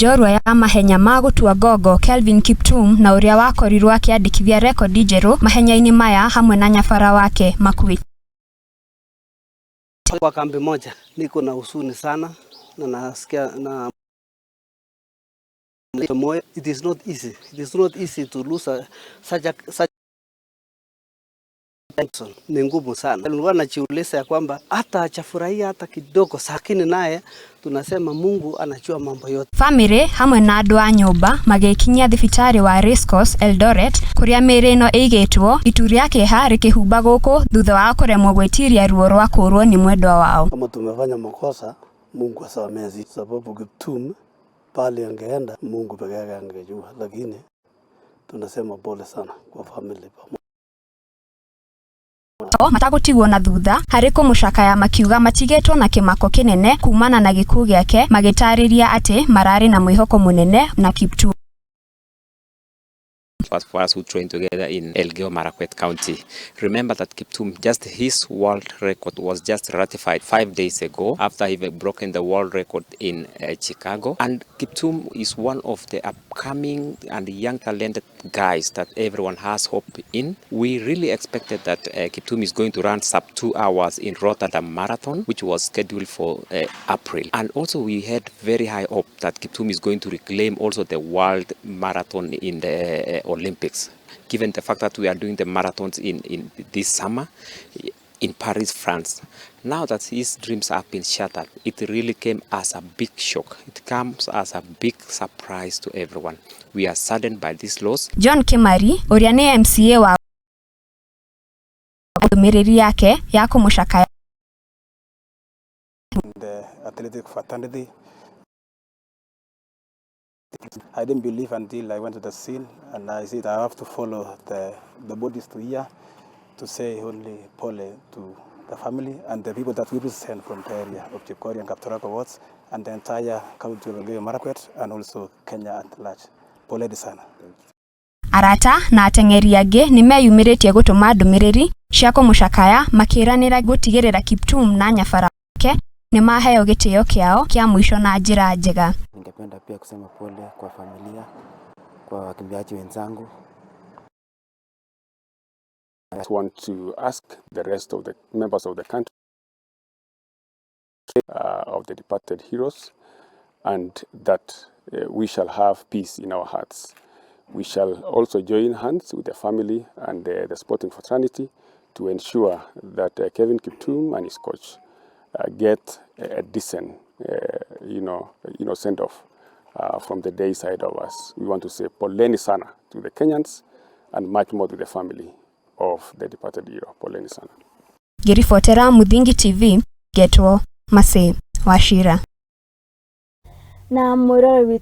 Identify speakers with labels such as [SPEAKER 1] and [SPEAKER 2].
[SPEAKER 1] njorua ya Mahenya ma Gutua gogo Kelvin Kiptum na uria wakorirwo akiandikithia rekodi njeru mahenya-ini maya hamwe na nyabara wake Makwiyumiritie.
[SPEAKER 2] Kwa kambi moja niko na huzuni sana na nasikia na moyo. It is not easy to lose such ni ngumu sana. Nilikuwa najiuliza ya kwamba hata hajafurahia hata kidogo, lakini naye tunasema Mungu anajua mambo yote.
[SPEAKER 1] Family hamwe na andu a nyumba magikinyia Thibitari wa Racecourse Eldoret kuria Miiri no Uigitwo ituri ya Kieha rikihumba guku thutha wa kuremwo gwitiria ruo rwa kurwo ni mwendwa wao.
[SPEAKER 2] Kama tumefanya makosa, Mungu asamehe, sababu Kiptum pale angeenda Mungu peke yake angejua, lakini tunasema pole sana kwa family.
[SPEAKER 1] Matagutigwo na thutha hari kumucakaya makiuga matigetwo na kimako kinene kumana na gikuũ giake magitariria ati marari na mwihoko munene na Kiptum.
[SPEAKER 3] For us who train together in Marakwet County. Remember that Kiptum, just his world record was just ratified 5 days ago after he broken the world record in Chicago. And Kiptum is one of the upcoming and young talented guys that everyone has hope in. We really expected that Kiptum is going to run sub 2 hours in Rotterdam Marathon, which was scheduled for April. And also we had very high hope that Kiptum is going to reclaim also the world marathon in the Olympics, given the fact that we are doing the marathons in this summer in Paris, France. Now that his dreams have been shattered, it really came as a big shock. It comes as a big surprise to everyone. We are saddened by this loss.
[SPEAKER 1] John Kimari, uria ni MCA wa Miiri yake ya kumucakaya.
[SPEAKER 4] The athletic fraternity, I didn't believe until I went to the scene and I said I have to follow the bodies to here to say only pole to the family and the people that we represent from the area of Kuria and Kaptorako wards and the entire county of Marakwet and also Kenya at large. Pole sana.
[SPEAKER 1] Arata na ateng'eri angi ni meyumiritie gutuma ndumiriri cia kumucakaya makiranira gutigirira Kiptum na nyabara wake ni maheo gitio kiao kia mwisho na njira njega.
[SPEAKER 5] Ningependa pia kusema pole kwa familia, kwa wakimbiaji wenzangu.
[SPEAKER 6] I want to ask the rest of the members of the country of the departed heroes, and that we shall have peace in our hearts. We shall also join hands with the family and the sporting fraternity to ensure that Kelvin Kiptum and his coach get a decent, send off from the day side of us. We want to say poleni sana to the Kenyans and much more to the family of the departed hero. Poleni sana.
[SPEAKER 1] Girifotera Muingi TV, Getwo Mase Washira.
[SPEAKER 7] Na mwirore